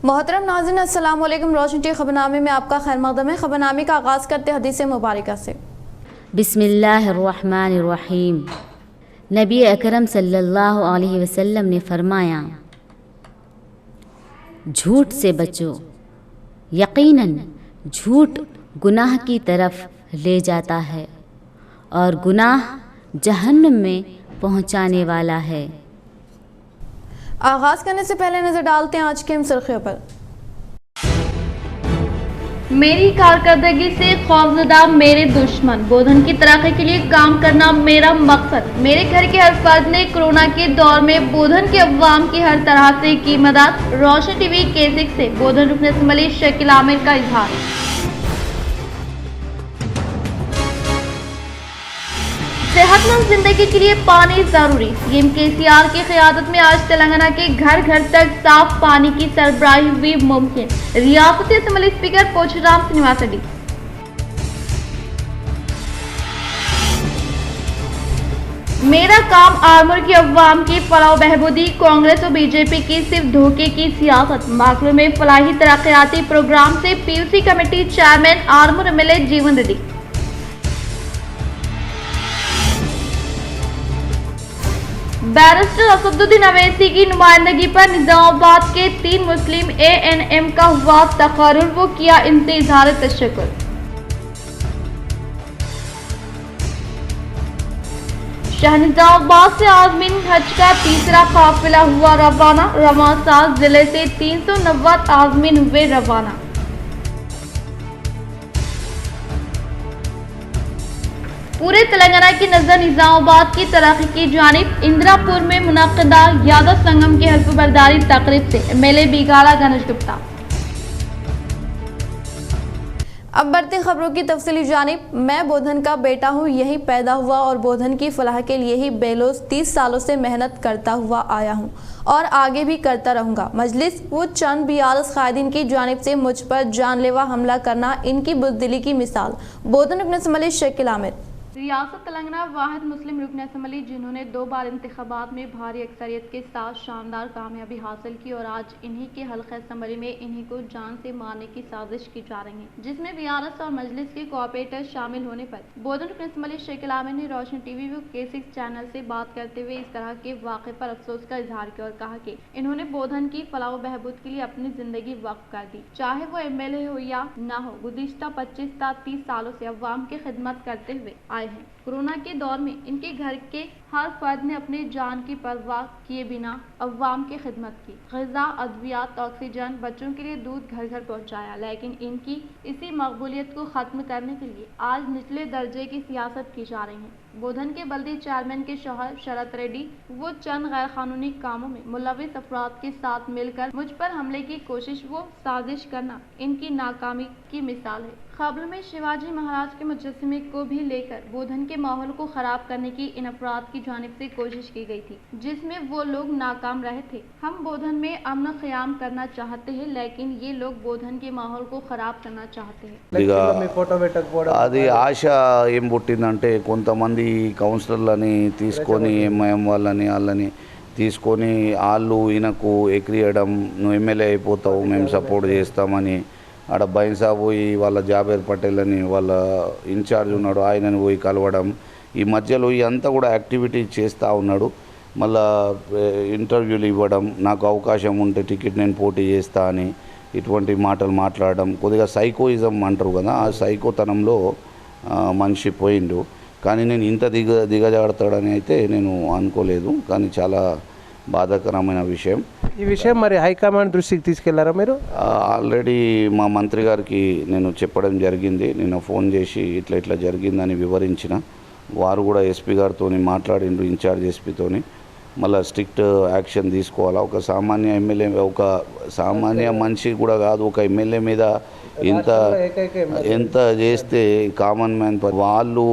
मोहतरम नाज़रीन, अस्सलाम वालेकुम। रोशन टी खबरनामे में आपका खैर मक़दम है। खबरनामे का आगाज़ करते हदीस मुबारक से। बिस्मिल्लाहिर्रहमानिर्रहीम। नबी अकरम सल्लल्लाहु अलैहि वसल्लम ने फरमाया, झूठ से बचो, यकीनन झूठ गुनाह की तरफ ले जाता है और गुनाह जहन्नम में पहुंचाने वाला है। आगाज़ करने से पहले नज़र डालते हैं आज के हम सुर्खियों पर। मेरी कारकर्दगी से खौफजदा मेरे दुश्मन, बोधन की तरक्की के लिए काम करना मेरा मकसद। मेरे घर के हर फर्द ने कोरोना के दौर में बोधन के अवाम की हर तरह से की मदद। रोशन टीवी K6 से बोधन रुकन असम्बली शकील आमिर का इजहार। सेहतमंद जिंदगी के लिए पानी जरूरी। सीएम KCR की क़यादत में आज तेलंगाना के घर घर तक साफ पानी की सरबराही हुई मुमकिन। रियासती असेंबली स्पीकर पोचुराम श्रीनिवास रेड्डी। मेरा काम आर्मूर की अवाम की फलाह बहबूदी। कांग्रेस और बीजेपी की सिर्फ धोखे की सियासत। माकलू में फलाही तरक्याती प्रोग्राम से PUC committee chairman Armoor MLA जीवन रेड्डी। बैरिस्टर असदुद्दीन अवैसी की नुमाइंदगी पर निजामाबाद के 3 मुस्लिम ANM का हुआ तकर्रुर, वो किया इनसे इजहार तशक्कुर। शाहनिजामाबाद से आज़मीन हज का तीसरा काफिला हुआ रवाना। रवासा जिले से 390 आज़मीन हुए रवाना। पूरे तेलंगाना की नजर निजामाबाद की तरक्की की जानिब। इंदिरापुर में मुनक्किदा यादव संगम की हल्फ बर्दारी तकरीब से MLA बिगाड़ा गणेश गुप्ता। अब बढ़ते खबरों की तफसीली जानिब। मैं बोधन का बेटा हूँ, यही पैदा हुआ और बोधन की फलाह के लिए ही बेलोस 30 सालों से मेहनत करता हुआ आया हूँ और आगे भी करता रहूँगा। मजलिस वो चंद BRS कायदीन की जानिब से मुझ पर जानलेवा हमला करना इनकी बुज़दिली की मिसाल। बोधन रुकन असम्बली शकील आमिर। रियासत तेलंगाना वाहिद मुस्लिम रुकन असम्बली जिन्होंने 2 बार इंतखाबात में भारी अक्सरियत के साथ शानदार कामयाबी हासिल की और आज इन्हीं के हल्क़े असम्बली में इन्हीं को जान से मारने की साजिश की जा रही है, जिसमें BRS और मजलिस के कोऑपरेटर शामिल होने पर बोधन रुकन असम्बली शकील आमिर ने रोशन टीवी K6 चैनल से बात करते हुए इस तरह के वाक़े पर अफसोस का इजहार किया और कहा कि इन्होंने बोधन की फलाह व बहबूद के लिए अपनी जिंदगी वक्फ कर दी, चाहे वो MLA हो या न हो। गुज़िश्ता 25-30 सालों से अवाम की खिदमत करते हुए आए हैं। कोरोना के दौर में इनके घर के हर फर्द ने अपने जान की परवाह किए बिना अवाम की खिदमत की। ग़िज़ा, अद्वियात, ऑक्सीजन, बच्चों के लिए दूध घर घर पहुंचाया। लेकिन इनकी इसी मकबूलियत को ख़त्म करने के लिए आज निचले दर्जे की सियासत की जा रही है। बोधन के बल्दी चेयरमैन के शौहर शरत रेड्डी वो चंद गैर कानूनी कामों में मुलविस अफराद के साथ मिलकर मुझ पर हमले की कोशिश वो साजिश करना इनकी नाकामी की मिसाल है। खबर में शिवाजी महाराज के मुजस्समे को भी लेकर बोधन के माहौल को खराब करने की इन अफराद की जानिब से कोशिश की गई थी, जिसमें वो लोग नाकाम रहे थे। हम बोधन में अमन क़याम करना चाहते हैं, लेकिन ये लोग बोधन के माहौल को खराब करना चाहते हैं। అది ఆశ ఏం పుట్టిందంటే కొంతమంది కౌన్సిలర్లని తీసుకొని MIM వాళ్ళని తీసుకొని వాళ్ళు ఈయనకు ఎక్కిరియడం, నువ్వు MLA అయిపోతావు, మేము సపోర్ట్ చేస్తామని ఆడ బైన్సాబ్ పోయి వాళ్ళ జాబేర్ పటేల్ అని వాళ్ళ ఇన్ఛార్జ్ ఉన్నాడు, ఆయనని పోయి కలవడం, ఈ మధ్యలో ఇదంతా కూడా యాక్టివిటీ చేస్తూ ఉన్నాడు. మళ్ళా ఇంటర్వ్యూలు ఇవ్వడం, నాకు అవకాశం ఉంటే టికెట్ నేను పోటీ చేస్తా అని ఇటువంటి మాటలు మాట్లాడడం, కొద్దిగా సైకోయిజం అంటారు కదా, ఆ సైకోతనంలో మనిషి పోయిండు. కానీ నేను ఇంత దిగజాడతాడని అయితే నేను అనుకోలేదు. కానీ చాలా బాధాకరమైన విషయం. ఈ విషయం మరి హైకమాండ్ దృష్టికి తీసుకెళ్లారా మీరు? ఆల్రెడీ మా మంత్రి గారికి నేను చెప్పడం జరిగింది. నేను ఫోన్ చేసి ఇట్లా జరిగిందని వివరించిన. వారు కూడా SP గారితో మాట్లాడిండ్రు, ఇన్ఛార్జ్ SPతోని. మళ్ళీ స్ట్రిక్ట్ యాక్షన్ తీసుకోవాలా. ఒక సామాన్య MLA, ఒక సామాన్య మనిషి కూడా కాదు, ఒక MLA మీద ఎంత చేస్తే కామన్ మ్యాన్ వాళ్ళు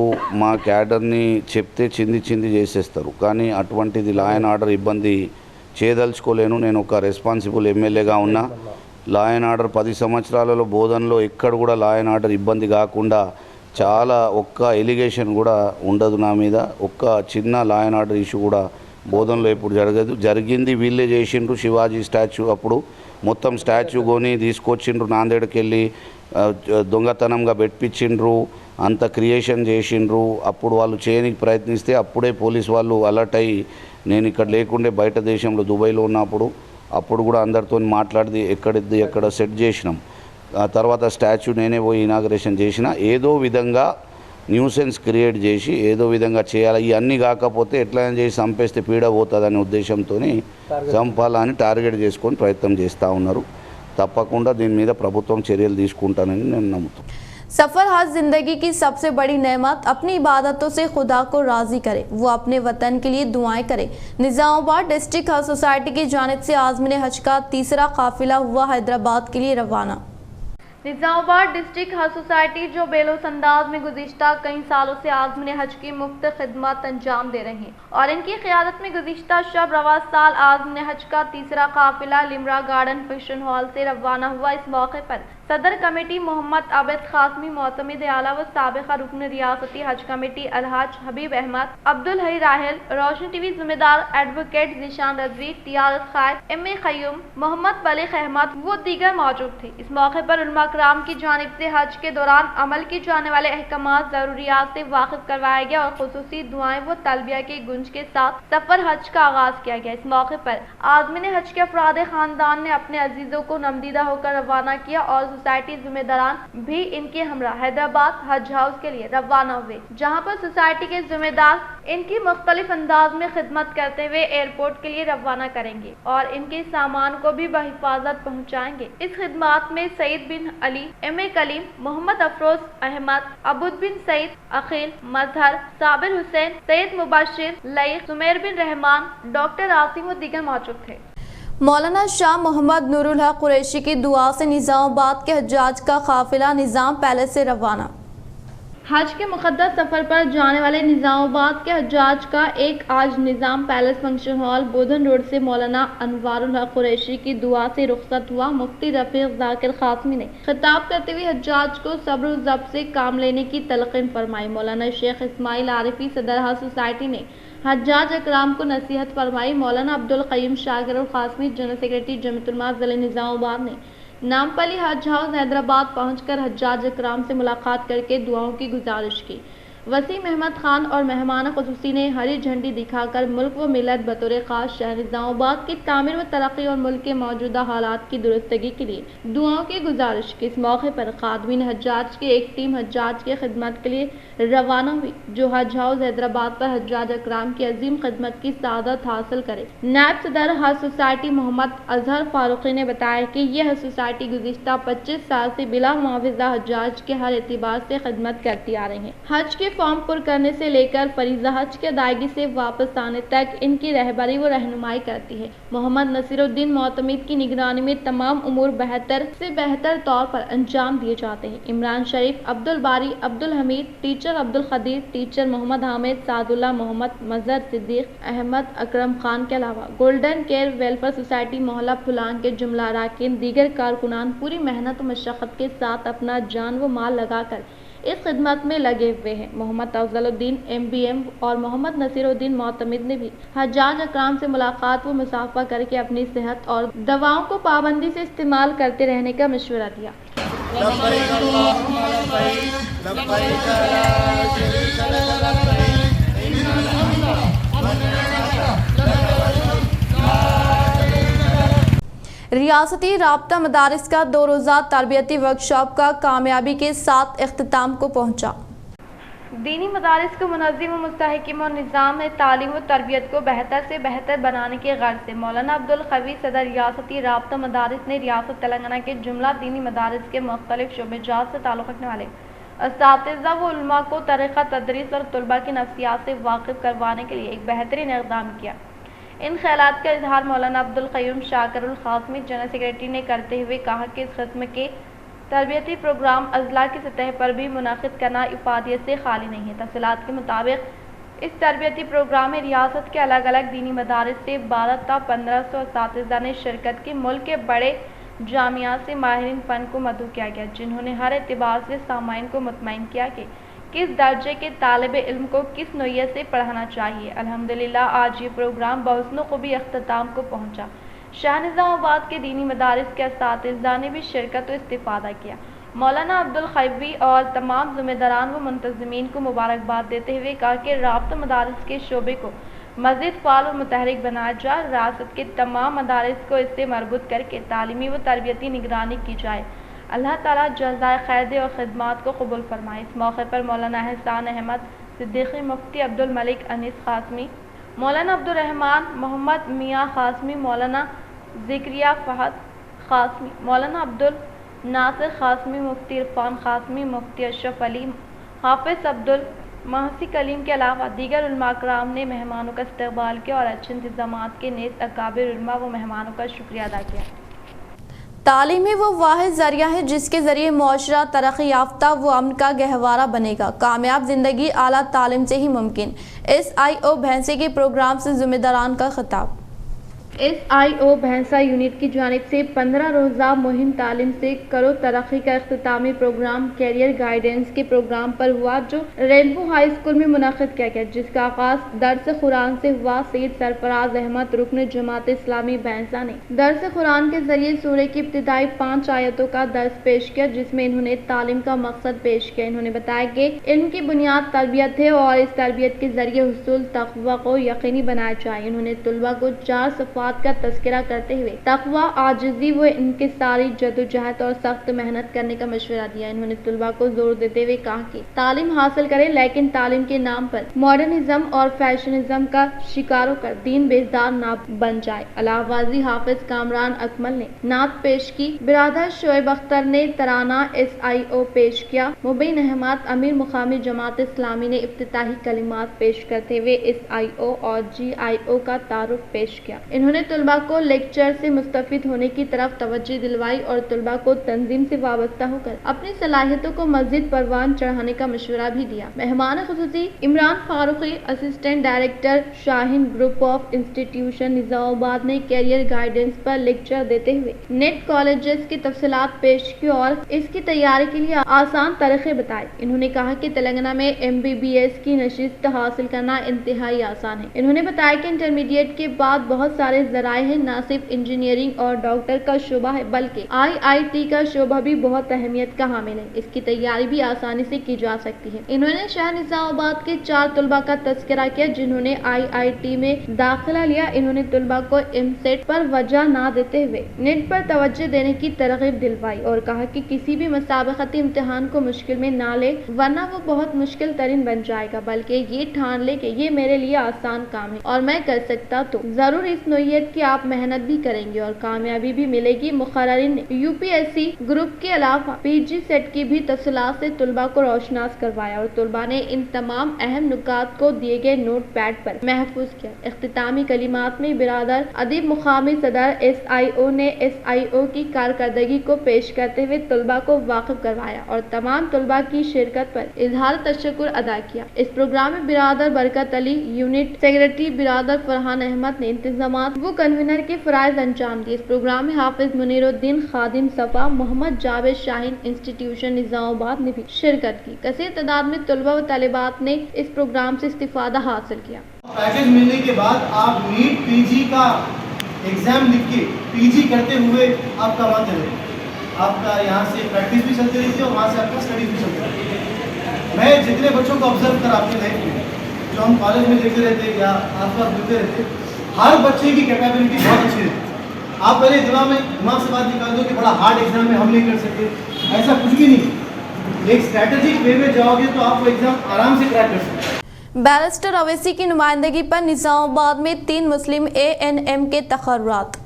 మా క్యాడర్ని చెప్తే చింది చేసేస్తారు. కానీ అటువంటిది లా అండ్ ఆర్డర్ ఇబ్బంది చేయదలుచుకోలేను. నేను ఒక రెస్పాన్సిబుల్ MLAగా ఉన్నా. లా అండ్ ఆర్డర్ 10 సంవత్సరాలలో బోధనలో ఎక్కడ కూడా లా అండ్ ఆర్డర్ ఇబ్బంది కాకుండా చాలా ఒక్క ఎలిగేషన్ కూడా ఉండదు నా మీద. ఒక్క చిన్న లా అండ్ ఆర్డర్ ఇష్యూ కూడా బోధనలో ఎప్పుడు జరిగింది వీళ్ళే చేసిండ్రు. శివాజీ స్టాచ్యూ అప్పుడు మొత్తం స్టాచ్యూ కొని తీసుకొచ్చిండ్రు నాందేడ్కి వెళ్ళి దొంగతనంగా పెట్టించిండ్రు, అంత క్రియేషన్ చేసిండ్రు. అప్పుడు వాళ్ళు చేయడానికి ప్రయత్నిస్తే అప్పుడే పోలీస్ వాళ్ళు అలర్ట్ అయ్యి, నేను ఇక్కడ లేకుండే బయట దేశంలో దుబాయ్లో ఉన్నప్పుడు అప్పుడు కూడా అందరితో మాట్లాడి ఎక్కడ సెట్ చేసినాం. ఆ తర్వాత స్టాచ్యూ నేనే పోయి ఇనాగరేషన్ చేసిన. ఏదో విధంగా న్యూసెన్స్ క్రియేట్ చేసి ఏదో విధంగా చేయాలి, ఇవన్నీ కాకపోతే ఎట్లయినా చేసి చంపేస్తే పీడ పోతుందనే ఉద్దేశంతో చంపాలని టార్గెట్ చేసుకొని ప్రయత్నం చేస్తూ ఉన్నారు. తప్పకుండా దీని మీద ప్రభుత్వం చర్యలు తీసుకుంటానని నేను నమ్ముతాను. सफ़र हज ज़िंदगी की सबसे बड़ी नेमत, अपनी इबादतों से खुदा को राज़ी करे, वो अपने वतन के लिए दुआएं करे। निज़ामाबाद डिस्ट्रिक्ट हज सोसाइटी की जानिब से आज़मीन हज का तीसरा काफिला हुआ हैदराबाद के लिए रवाना। निज़ामाबाद डिस्ट्रिक्ट हज सोसाइटी जो बेलोस अंदाज में गुज़िश्ता कई सालों से आज़मीन हज की मुफ्त खिदमत अंजाम दे रही हैं और इनकी क़यादत में गुज़िश्ता शब रवा साल आज़मीन हज का तीसरा काफिला लिमरा गार्डन फंक्शन हॉल से रवाना हुआ। इस मौके पर सदर कमेटी मोहम्मद आबिद खासमी मोतमिद आला व साबिक़ा रुकन रियासती हज कमेटी अलहाज हबीब अहमद, अब्दुल हई राहिल, रोशन टीवी जिम्मेदार एडवोकेट जिशान रजवी, तियारत खायद, एम खयूम, मोहम्मद बलीग अहमद वो दीगर मौजूद थे। इस मौके पर उलमा कराम की जानिब से हज के दौरान अमल की जाने वाले अहकामात ज़रूरियात से वाकिफ करवाया गया और खुसूसी दुआएं व तलबिया की गुंज के साथ सफ़र हज का आगाज़ किया गया। इस मौके पर आज़मीन हज के अफराद खानदान ने अपने अजीज़ों को नमदीदा होकर रवाना किया और सोसाइटी जिम्मेदारान भी इनके हमरा हैदराबाद हज हाउस के लिए रवाना हुए, जहां पर सोसाइटी के जिम्मेदार इनकी मुख्तलिफ अंदाज में खिदमत करते हुए एयरपोर्ट के लिए रवाना करेंगे और इनके सामान को भी बहिफाजत पहुंचाएंगे। इस खिदमत में सईद बिन अली, एम कलीम, मोहम्मद अफरोज अहमद, अबूद बिन सईद, अखिल, मजहर, साबिर हुसैन, सैयद मुबाशिर, लईक, सुमेर बिन रहमान, डॉक्टर आसिम व दीगर मौजूद थे। मौलाना शाह मोहम्मद नूरुल हक कुरैशी की दुआ से निज़ामाबाद के हज्जाज का काफिला निज़ाम पैलेस से रवाना। हज के मुक़द्दस सफ़र पर जाने वाले निज़ामाबाद के हज्जाज का एक आज निज़ाम पैलेस फंक्शन हॉल बोधन रोड से मौलाना अनवारुल हक कुरैशी की दुआ से रुखसत हुआ। मुफ्ती रफ़ीक ज़ाकिर ख़ासमी ने खिताब करते हुए हज्जाज को सब्र व ज़ब्त से काम लेने की तलक़ीन फरमाई। मौलाना शेख इस्माइल आरिफी सदर हज सोसाइटी ने हज्जाज अकराम को नसीहत फरमाई। मौलाना अब्दुल क़य्यूम शाकिर ख़ासमी जनरल सेक्रेटरी जमीयतुल उलमा ज़िले निज़ामाबाद ने नामपली हज हाउस हैदराबाद पहुंचकर हज्जाज अकराम से मुलाकात करके दुआओं की गुजारिश की। वसीम अहमद खान और मेहमान ख़ुसूसी ने हरी झंडी दिखाकर मुल्क व मिलत बतौर ख़ास शहर निज़ामाबाद की तामीर व तरक्की और मुल्क के मौजूदा हालात की दुरुस्तगी के लिए दुआओं की गुजारिश की। इस मौके पर खादमीन हज्जाज की एक टीम हज्जाज की खिदमत के लिए रवाना हुई, जो हज हाउस हैदराबाद पर हज्जाज अकराम की अजीम खिदमत की सादत हासिल करे। नायब सदर हज सोसाइटी मोहम्मद अजहर फारूकी ने बताया कि यह हज सोसाइटी गुज़िश्ता 25 साल से बिला मुआवजा हज्जाज के हर एतबार से खिदमत करती आ रही है। हज के फॉर्म पुर करने से लेकर फरीज़ा हज की अदायगी से वापस आने तक इनकी रहबरी व रहनुमाई करती है। मोहम्मद नसीरुद्दीन मोतमिद की निगरानी में तमाम उमूर बेहतर से बेहतर तौर पर अंजाम दिए जाते हैं। इमरान शरीफ, अब्दुल बारी, अब्दुल हमीद, टीचर अब्दुल खदीर, टीचर मोहम्मद हामिद, सादुल्ला मोहम्मद, मजहर सिद्दीक अहमद, अकरम खान के अलावा गोल्डन केयर वेलफेयर सोसाइटी मोहल्ला फुलान के जुमला अरकान दीगर कारकुनान पूरी मेहनत व मशक्क़त के साथ अपना जान व माल लगाकर इस खिदमत में लगे हुए हैं। मोहम्मद अफजलुद्दीन MBM और मोहम्मद नसीरुद्दीन मोतमिद ने भी हज्जाज अकराम से मुलाकात व मुसाफा करके अपनी सेहत और दवाओं को पाबंदी से इस्तेमाल करते रहने का मशवरा दिया। रियासती राब्ता मदारिस का 2 रोज़ा तरबियती वर्कशॉप का कामयाबी के साथ इख्तिताम को पहुंचा। दीनी मदारिस को मुनज़्ज़िम व मुस्तहकम और निज़ाम में तालीम व तरबियत को बेहतर से बेहतर बनाने के गर्ज से मौलाना अब्दुल क़वी सदर रियासती राब्ता मदारिस ने रियासत तेलंगाना के जुमला दीनी मदारिस के मुख्तलिफ शोबेजात से ताल्लुक़ रखने वाले असातिज़ा व उलमा को तरीक़ा तदरीस और तलबा की नफ्सियात से वाकिफ़ करवाने के लिए एक बेहतरीन इक़दाम किया। इन ख़यालात का इजहार मौलाना अब्दुल क़य्यूम शाकिर ख़ासमी जनरल सेक्रेटरी ने करते हुए कहा कि इस किस्म के तरबियती प्रोग्राम अज़ला की सतह पर भी मुनाक़िद करना इफ़ादियत से खाली नहीं है। तफ़सीलात के मुताबिक इस तरबियती प्रोग्राम में रियासत के अलग अलग दीनी मदारिस से 12 ta 1500 असातिज़ा ने शिरकत की। मुल्क के बड़े जामियात से माहिरीन फ़न को मदऊ किया गया, जिन्होंने हर एतबार से सामाइन को मुतमईन किया कि किस दर्जे के तालिब इल्म को किस नोयत से पढ़ाना चाहिए। अल्हम्दुलिल्लाह आज ये प्रोग्राम बहुस्नो को भी अख्तिताम को पहुँचा। شاہ نظام آباد کے دینی مدارس کے اساتذہ نے بھی شرکت و استفادہ کیا۔ مولانا عبدالخیبی اور تمام ذمہ داران و منتظمین کو مبارکباد دیتے ہوئے کہا کہ رابطہ مدارس کے شعبے کو مزید فعال و متحرک بنایا جائے، ریاست کے تمام مدارس کو اس سے مربوط کر کے تعلیمی و تربیتی نگرانی کی جائے۔ اللہ تعالیٰ جزائے خیر دے اور خدمات کو قبول فرمائے۔ اس موقع پر مولانا احسان احمد صدیقی، مفتی عبدالملک انیس قاسمی، مولانا عبدالرحمن محمد میاں قاسمی، مولانا ذکریہ فہد قاسمی، مولانا عبدالناصر قاسمی، مفتی عرفان قاسمی، مفتی اشرف علی، حافظ عبدالمحسی کلیم کے علاوہ دیگر علماء کرام نے مہمانوں کا استقبال کیا اور اچھے انتظامات کے نیز اکابر علماء و مہمانوں کا شکریہ ادا کیا۔ تعلیم ہی وہ واحد ذریعہ ہے جس کے ذریعے معاشرہ ترقی یافتہ و امن کا گہوارہ بنے گا۔ کامیاب زندگی اعلیٰ تعلیم سے ہی ممکن۔ SIO بھینسے کے پروگرام سے ذمہ داران کا خطاب۔ SIO بھینسا یونٹ کی جانب سے 15 روزہ مہم تعلیم سے کرو ترقی کا اختتامی پروگرام کیریئر گائیڈنس کے پروگرام پر ہوا، جو رینبو ہائی اسکول میں منعقد کیا گیا، جس کا آغاز درس قرآن سے ہوا۔ سید سرفراز احمد رکن جماعت اسلامی بھینسا نے درس قرآن کے ذریعے سورہ کی ابتدائی 5 آیتوں کا درس پیش کیا، جس میں انہوں نے تعلیم کا مقصد پیش کیا۔ انہوں نے بتایا کہ علم کی بنیاد تربیت ہے اور اس تربیت کے ذریعے حصول تقویٰ کو یقینی بنایا جائے۔ انہوں نے طلباء کو 4 صفات کا تذکرہ کرتے ہوئے تقویٰ، عاجزی و انکساری، جدوجہد اور سخت محنت کرنے کا مشورہ دیا۔ انہوں نے طلباء کو زور دیتے ہوئے کہا کہ تعلیم حاصل کریں، لیکن تعلیم کے نام پر ماڈرنزم اور فیشنزم کا شکار ہو کر دین بیزار نہ بن جائے۔ علاوہ حافظ کامران اکمل نے نعت پیش کی۔ برادر شعیب اختر نے ترانہ SIO پیش کیا۔ مبین احمد امیر مقامی جماعت اسلامی نے افتتاحی کلمات پیش کرتے ہوئے SIO اور GIO کا تعارف پیش کیا۔ انہوں نے طلباء کو لیکچر سے مستفید ہونے کی طرف توجہ دلوائی اور طلباء کو تنظیم سے وابستہ ہو کر اپنی صلاحیتوں کو مزید پروان چڑھانے کا مشورہ بھی دیا۔ مہمان خصوصی Imran Farooqui, assistant director Shaheen group of institution Nizamabad نے کیریئر گائیڈنس پر لیکچر دیتے ہوئے نیٹ کالجز کی تفصیلات پیش کی اور اس کی تیاری کے لیے آسان طریقے بتائے۔ انہوں نے کہا کہ تلنگانہ میں MBBS کی نشست حاصل کرنا انتہائی آسان ہے۔ انہوں نے بتایا کہ انٹرمیڈیٹ کے بعد بہت سارے ذرائع ہیں، نہ صرف انجینئرنگ اور ڈاکٹر کا شعبہ ہے بلکہ IIT کا شعبہ بھی بہت اہمیت کا حامل ہے۔ اس کی تیاری بھی آسانی سے کی جا سکتی ہے۔ انہوں نے شہر نظام آباد کے 4 طلباء کا تذکرہ کیا جنہوں نے IIT میں داخلہ لیا۔ انہوں نے طلباء کو MSET پر وجہ نہ دیتے ہوئے نیٹ پر توجہ دینے کی ترغیب دلوائی اور کہا کہ کسی بھی مسابقتی امتحان کو مشکل میں نہ لے ورنہ وہ بہت مشکل ترین بن جائے گا، بلکہ یہ ٹھان لے کہ یہ میرے لیے آسان کام ہے اور میں کر سکتا تو ضرور اس نوعیت کی آپ محنت بھی کریں گے اور کامیابی بھی ملے گی۔ مقررین نے UPSC گروپ کے علاوہ PG سیٹ کی بھی تفصیلات سے طلباء کو روشناس کروایا اور طلباء نے ان تمام اہم نکات کو دیے گئے نوٹ پیڈ پر محفوظ کیا۔ اختتامی کلمات میں برادر ادیب مقامی صدر SIO نے SIO کی کارکردگی کو پیش کرتے ہوئے طلباء کو واقف کروایا اور تمام طلباء کی شرکت پر اظہار تشکر ادا کیا۔ اس پروگرام میں برادر برکت علی، یونٹ سیکریٹری برادر فرحان احمد نے انتظامات و کنوینر کے فرائض انجام دیے۔ اس پروگرام میں حافظ منیر الدین خادم صفا، محمد جاوید شاہین انسٹیٹیوشن نظام آباد نے بھی شرکت کی۔ کثیر تعداد میں طلباء و طالبات نے اس پروگرام سے استفادہ حاصل کیا۔ پیکج ملنے کے بعد آپ نیٹ PG کا ایگزام لکھ کے PG کرتے ہوئے آپ کا وہاں چلے، آپ کا یہاں سے پریکٹس بھی چلتی رہتی ہے اور وہاں سے آپ کا اسٹڈیز بھی چلتی رہتی ہے۔ میں جتنے بچوں کو آبزرو کر آپ کے لائف میں جو ہم کالج میں دیکھتے رہتے یا آس پاس ملتے رہتے، ہر بچے کی کیپیبلٹی بہت اچھی رہتی ہے۔ آپ پہلے دماغ سے بات نکال دو کہ بڑا ہارڈ ایگزام میں ہم نہیں کر سکتے، ایسا کچھ بھی نہیں۔ ایک اسٹریٹجک وے میں جاؤ گے تو آپ وہ ایگزام آرام سے کریک کر سکتے ہیں۔ بیرسٹر اویسی کی نمائندگی پر نظام آباد میں 3 مسلم ANM کے تقررات۔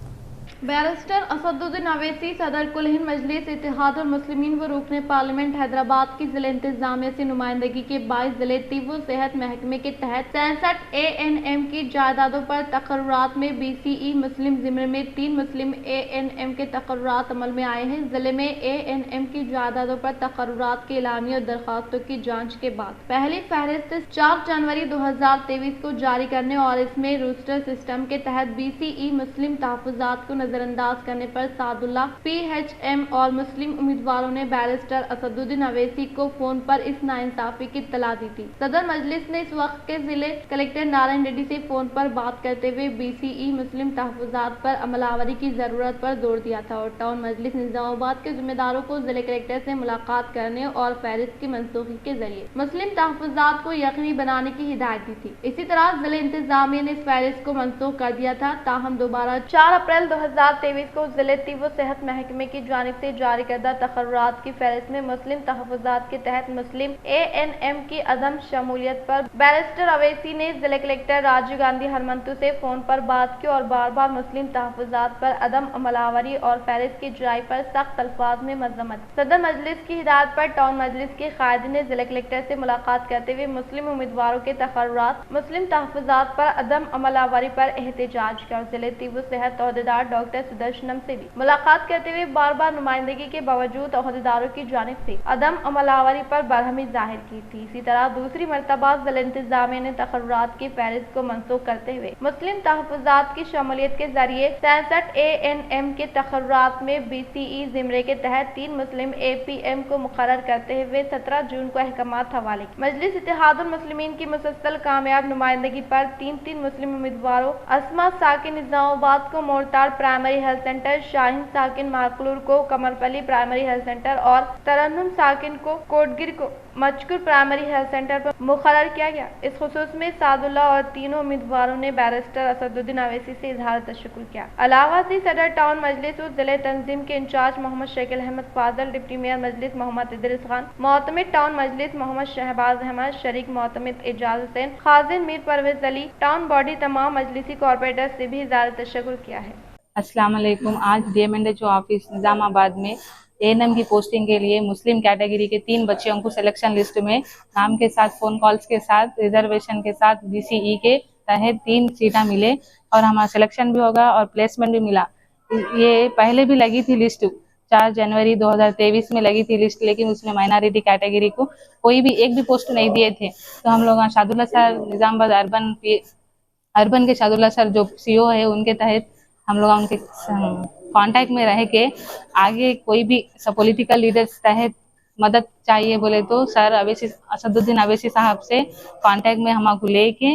بیرسٹر اسدالدین اویسی صدر کل ہند مجلس اتحاد المسلمین و رکن پارلیمنٹ حیدرآباد کی ضلع انتظامیہ سے نمائندگی کے باعث ضلع طب و صحت محکمے کے تحت 63 ANM کی جائیدادوں پر تقررات میں BCE مسلم ضمن میں 3 مسلم ANM کے تقررات عمل میں آئے ہیں۔ ضلع میں ANM کی جائیدادوں پر تقررات کے اعلامیہ اور درخواستوں کی جانچ کے بعد پہلی فہرست 4 جنوری 2023 کو جاری کرنے اور اس میں روسٹر سسٹم کے تحت BCE مسلم تحفظات کو नजर अंदाज करने पर सादुल्ला PHM और मुस्लिम उम्मीदवारों ने बैरिस्टर असदुद्दीन अवैसी को फोन पर इस नाइंसाफी की इत्तला दी थी। सदर मजलिस ने इस वक्त के जिले कलेक्टर नारायण रेड्डी से फोन पर बात करते हुए BCE मुस्लिम तहफ़्फ़ुज़ात पर अमलावरी की जरूरत पर जोर दिया था और टाउन मजलिस निजामाबाद के जिम्मेदारों को जिले कलेक्टर से मुलाकात करने और फहरिस्त की मनसूखी के जरिए मुस्लिम तहफ़्फ़ुज़ात को यकीनी बनाने की हिदायत दी थी। इसी तरह जिले इंतजामिया ने इस फहरिस्त को मनसूख कर दिया था। ताहम दोबारा 4 अप्रैल 2023 को जिले तीव्र सेहत महकमे की जानिब से जारी करदा तकर्रुरात की फहरिस्त में मुस्लिम तहफ़्फ़ुज़ात के तहत मुस्लिम ANM की अदम शमूलियत पर बैरिस्टर अवैसी ने जिले कलेक्टर राजीव गांधी हरमंतु से फोन पर बात की और बार बार मुस्लिम तहफ़्फ़ुज़ात पर अदम अमलावरी और फहरिस्त की जारी पर सख्त अल्फाज में मज़म्मत। सदर मजलिस की हिदायत पर टाउन मजलिस के कायदीन ने जिले कलेक्टर से मुलाकात करते हुए मुस्लिम उम्मीदवारों के तकर्रुरात मुस्लिम तहफ़्फ़ुज़ात पर अदम अमलावरी पर एहतजाज किया और जिले तीव्र सेहत अहदेदार डॉक्टर सुदर्शनम से भी मुलाकात करते हुए बार बार नुमाइंदगी के बावजूद अहदेदारों की जानिब से अदम अमलावरी पर बरहमी जाहिर की थी। इसी तरह दूसरी मरतबा जिला इंतजामिया ने तकर्रुरात की फहरिस्त को मनसूख करते हुए मुस्लिम तहफ़्फ़ुज़ात की शमूलियत के जरिए 66 ANM के तकर्रुरात में BCE ज़िमरे के तहत 3 मुस्लिम APM को मुकर्रर करते हुए 17 जून को अहकामात हवाले की। मजलिस इत्तेहादुल मुस्लिमीन की मुसलसल कामयाब नुमाइंदगी पर 3 मुस्लिम उम्मीदवारों अस्मा साकिन निजामाबाद को Mortad primary health centre, Shaheen साकिन माकलूर को कमरपली प्राइमरी हेल्थ सेंटर और तरन्नुम साकिन को कोटगिर को मचकुर प्राइमरी हेल्थ सेंटर पर मुकर्रर किया गया। इस खुसूस में सादुल्ला और तीनों उम्मीदवारों ने बैरिस्टर असदुद्दीन अवैसी से इजहार तशक्कुर किया। अलावा से सदर टाउन मजलिस और जिले तंजीम के in charge Mohammad Shakeel Ahmad Fazal, deputy mayor मजलिस मोहम्मद इदरीस खान, मोहतमिद टाउन मजलिस मोहम्मद शहबाज अहमद, शरीक मोहतमिद एजाज हुसैन, खाजिन मीर परवेज अली, टाउन बॉडी तमाम मजलिसी कॉर्पोरेटर्स से भी इजहार तशक्कुर किया है। अस्सलाम वालेकुम। आज DMNHO ऑफिस निज़ामाबाद में ANM की पोस्टिंग के लिए मुस्लिम कैटेगरी के 3 बच्चों को सिलेक्शन लिस्ट में नाम के साथ फ़ोन कॉल्स के साथ रिजर्वेशन के साथ BCE के तहत 3 सीटें मिले और हमारा सिलेक्शन भी होगा और प्लेसमेंट भी मिला। ये पहले भी लगी थी लिस्ट, 4 जनवरी 2023 में लगी थी लिस्ट, लेकिन उसमें माइनॉरिटी कैटेगरी को कोई भी एक भी पोस्ट नहीं दिए थे। तो हम लोग शादुल्ला सर निज़ामाबाद अर्बन के शादुल्ला सर जो CO है उनके तहत हम लोग उनके कांटेक्ट में रह के आगे कोई भी पॉलिटिकल लीडर्स तहत मदद चाहिए बोले तो सर असदुद्दीन अवैसी साहब से कांटेक्ट में हमको लेके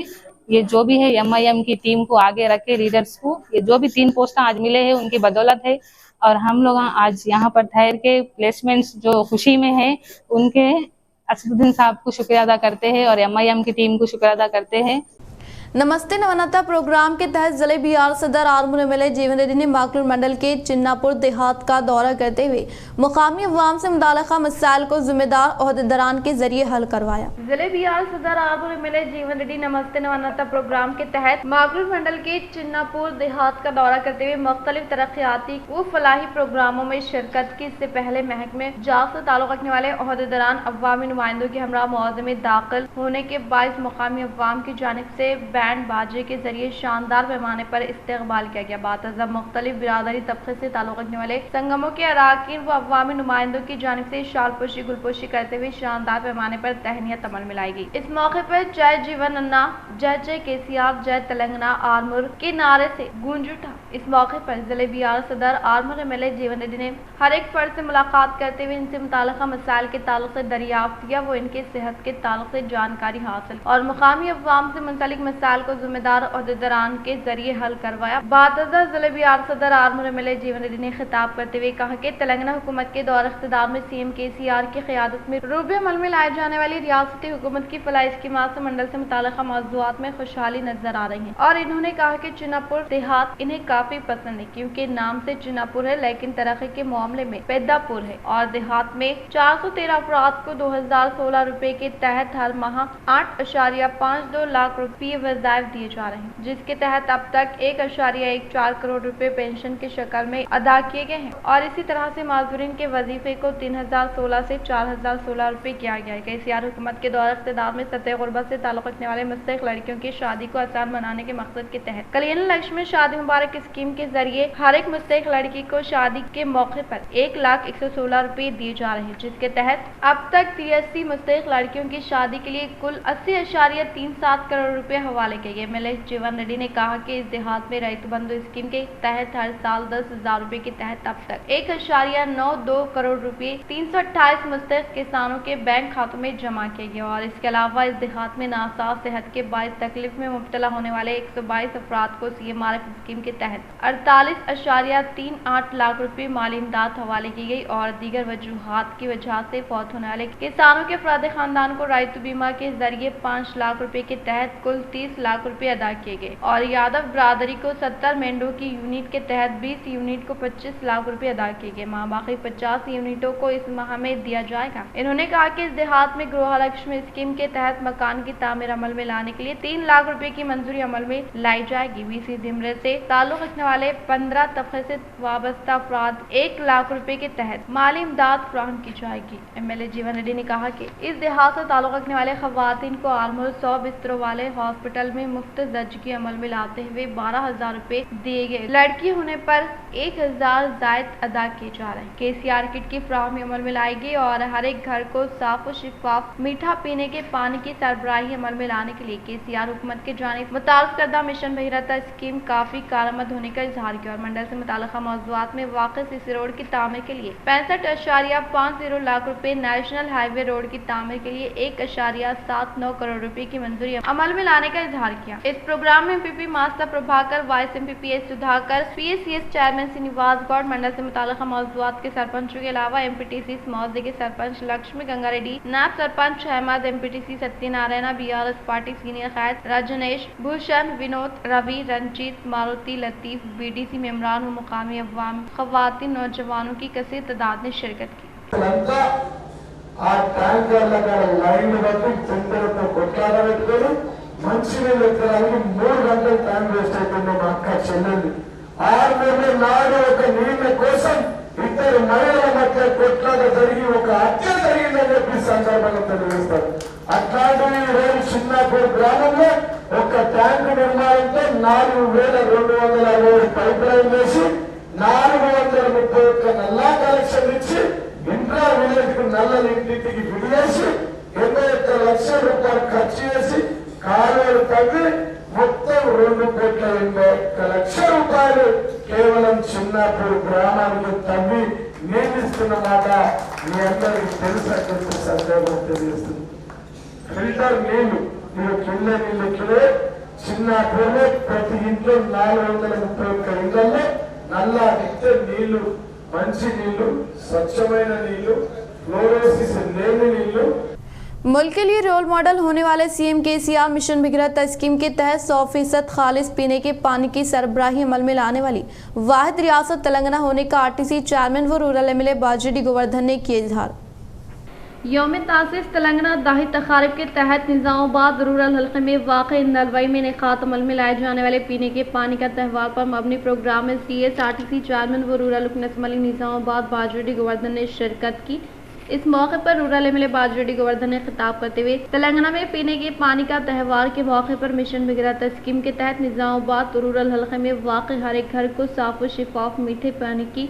ये जो भी है MIM की टीम को आगे रख के लीडर्स को ये जो भी 3 पोस्ट आज मिले हैं उनकी बदौलत है और हम लोग आज यहाँ पर ठहर के प्लेसमेंट्स जो खुशी में है उनके असदुद्दीन साहब को शुक्रिया अदा करते हैं और MIM की टीम को शुक्रिया अदा करते हैं। नमस्ते नवनता प्रोग्राम के तहत जिले बिहार सदर आर्मूर MLA जीवन रेड्डी ने माकलूर मंडल के चिन्नापुर देहात का दौरा करते हुए मुकामी अवाम से मुताल्लिका मसाइल को जिम्मेदार अहदेदारान के जरिए हल करवाया। जिले बिहार सदर आर्मूर MLA जीवन रेड्डी नमस्ते नवनता प्रोग्राम के तहत माकलूर मंडल के चिन्नापुर देहात का दौरा करते हुए मुख्तलिफ तरक्याती व फलाही प्रोग्रामों में शिरकत की। इससे पहले महकमे जात से ताल्लुक रखने वाले अहदेदारान अवामी नुमाइंदों के हमरा मौज़े में दाखिल होने के बाइस मुकामी अवाम की जानिब से बैंड बाजे के जरिए शानदार पैमाने पर इस्तकबाल किया गया। बातज़ब मुख्तलिफ बिरादरी तबके से ताल्लुक रखने वाले संगमों के अराकीन व अवामी नुमाइंदों की जानिब से शालपोशी गुलपोशी करते हुए शानदार पैमाने पर तहनीत अमल मिलाई गई। इस मौके पर जय जीवन अन्ना, जय जय KCR, जय तेलंगाना आर्मूर के नारे से गूंज उठा। इस मौके पर जिले बिहार सदर आर्मूर MLA जीवन रेड्डी ने हर एक फर्द से मुलाकात करते हुए इनसे मुताल्लिका मसाइल के ताल्लुक से दरियाफ्त किया, वो इनके सेहत के ताल्लुक से जानकारी हासिल और मुकामी अवाम से मुंसलिक मसाइल को जिम्मेदार अहदेदारान के जरिए हल करवाया। बातज़ा जिले बिहार सदर आर्मूर MLA जीवन रेड्डी ने खिताब करते हुए कहा कि तेलंगाना हुकूमत के दौर इख्तिदार में CM KCR की क़यादत में रूबे अमल में लाए जाने वाली रियासती हुकूमत की फलाही स्कीमात से मंडल से मुताल्लिका मौज़ूआत में खुशहाली नजर आ रही है और इन्होंने कहा कि चिन्नापुर देहात इन्हें काफी पसंद है क्योंकि नाम से चिन्नापुर है लेकिन तरक्की के मामले में पैदापुर है और देहात में 413 अफराद को 2016 रुपए के तहत हर माह 8.52 लाख रुपये वज़ाइफ दिए जा रहे हैं, जिसके तहत अब तक 1.14 करोड़ रुपए पेंशन की शक्ल में अदा किए गए हैं और इसी तरह से माजूरीन के वजीफे को 3016 से 4016 रुपए किया गया है। KCR हुकूमत के दौर इख्तिदार में सतह गुरबत से ताल्लुक रखने वाले मुस्तहिक लड़कियों की शादी को आसान बनाने के मकसद के तहत कल्याण लक्ष्मी शादी मुबारक स्कीम के जरिए हर एक मुस्तहिक लड़की को शादी के मौके पर 1,116 रुपए दिए जा रहे हैं, जिसके तहत अब तक 83 मुस्तहिक लड़कियों की शादी के लिए कुल 80.37 करोड़ रुपए हवाले हवाले किए। एमएलए जीवन रेड्डी ने कहा कि इस देहात में रैतु बंधु स्कीम के तहत हर साल 10,000 रुपए के तहत अब तक 1.92 करोड़ रुपए 328 मुस्तहक किसानों के बैंक खातों में जमा किए गए और इसके अलावा इस देहात में नासाज सेहत के बायस तकलीफ में मुब्तला होने वाले 122 अफराद को CMRF स्कीम के तहत 48.38 लाख रुपए माली इमदाद हवाले की गई और दीगर वजूहात की वजह से फौत होने वाले किसानों के अफराद खानदान को रायतु बीमा के जरिए 5 लाख रुपए के तहत कुल 30 लाख रुपए अदा किए गए और यादव बरादरी को 70 मेंढों की यूनिट के तहत 20 यूनिट को 25 लाख रुपए अदा किए गए। बाकी 50 यूनिटों को इस माह में दिया जाएगा। इन्होंने कहा कि इस देहात में गृह लक्ष्मी स्कीम के तहत मकान की तामीर अमल में लाने के लिए 3 लाख रुपए की मंजूरी अमल में लाई जाएगी। BC धिमरे से ताल्लुक रखने वाले 15 तबके से वाबस्ता अफराद 1 लाख रुपए के तहत माली इमदाद फराहम की जाएगी। एमएलए जीवन रेड्डी ने कहा कि इस देहात से ताल्लुक रखने वाले खवातीन को आलमोल 100 बिस्तरों वाले हॉस्पिटल में मुफ्त दर्जगी अमल में लाते हुए 12,000 रुपए दिए गए। लड़की होने पर 1,000 जायद अदा किए जा रहे हैं। KCR किट की फराहमी अमल में लाई गई और हर एक घर को साफ और शिफाफ मीठा पीने के पानी की सरबराही अमल में लाने के लिए KCR हुकूमत के जानिब मुतारिफ करदा मिशन भगीरथ स्कीम काफी कारआमद होने का इजहार किया और मंडल से मुताल्लिका मौज़ूआत में वाक़ CC रोड की तामीर के लिए 65.50 लाख रुपए, नेशनल हाईवे रोड की तामीर के लिए 1.79 करोड़ रुपए की मंजूरी अमल में लाने का इजहार किया। इस प्रोग्राम में MPP master Prabhakar, vice MPP S Sudhakar, PSCS chairman Srinivas Goud, mandal से मुताल्लिका मौज़ूआत के सरपंचों के अलावा MPTC मौजे के सरपंच लक्ष्मी गंगा रेड्डी, नायब sarpanch Ahmed, MPTC Satyanarayana, BRS party senior कैद रजनेश, भूषण, विनोद, रवि, रंजीत, मारुति, लतीफ, BDC मेम्बरान व मुकामी अवाम, खवातीन, नौजवानों की कसीर तादाद ने शिरकत की। ఆ ట్యాంకర్ల లైన్ బట్టి చింతలతో కొట్లాడ పెట్టుకొని మంచినీళ్ళు ఎత్తడానికి 3 గంటలు టైం వేస్ట్ అయిపోయింది మా అక్క చెల్లెంది. 6 నెలల నాడు ఒక నీళ్ళ కోసం ఇద్దరు మహిళల మధ్య కొట్లాట జరిగి ఒక హత్య జరిగిందని చెప్పి సందర్భంగా తెలియజేస్తారు. అట్లాంటివి ఈరోజు చిన్నాపూర్ గ్రామంలో ఒక ట్యాంకు నిర్మాణంతో 4,260 పైప్ లైన్ వేసి 431 నల్లా కలెక్షన్ ఇచ్చి ఇంట్రా విలేజ్ కు నల్లని ఇంటికి విడిచేసి 21 లక్షల రూపాయలు ఖర్చు చేసి కాలువలు తవ్వి మొత్తం 2,80 లక్షల రూపాయలు కేవలం చిన్నాపూర్ గ్రామానికి తవ్వి నిర్మిస్తున్న మాట మీ అందరికి తెలిసినటువంటి సందర్భం తెలియజేస్తుంది. ఫిల్టర్ నీళ్లు మీరు కింద నీళ్ళు ఇట్లే చిన్నాపూర్లో ప్రతి ఇంట్లో 431 ఇళ్లలో నల్లా ఇచ్చే నీళ్లు, మంచి నీళ్లు, స్వచ్ఛమైన నీళ్లు, ఫ్లోరోసిస్ లేని నీళ్లు। मुल्क के लिए रोल मॉडल होने वाले CM KCR mission Bhagirath scheme के तहत 100% खालिस पीने के पानी की सरबराही अमल में लाने वाली वाहिद रियासत तेलंगाना होने का RTC चेयरमैन व रूरल MLA बाजिडी गोवर्धन ने किया इजहार। यौम तासीस तेलंगाना दाही तकारीब के तहत निज़ामाबाद रूरल हल्के में वाक़ई नलवई में निकात अमल में लाए जाने वाले पीने के पानी का त्यौहार पर मबनी प्रोग्राम में CSRTC चेयरमैन व रूरल हुकूमत निज़ामाबाद बाजिडी गोवर्धन ने शिरकत की। इस मौके पर रूरल MLA बाजिडी गोवर्धन ने खिताब करते हुए तेलंगाना में पीने के पानी का त्यौहार के मौके पर मिशन भगीरथ स्कीम के तहत निज़ामाबाद रूरल हल्के में वाक़ई हर एक घर को साफ और शिफाफ मीठे पानी की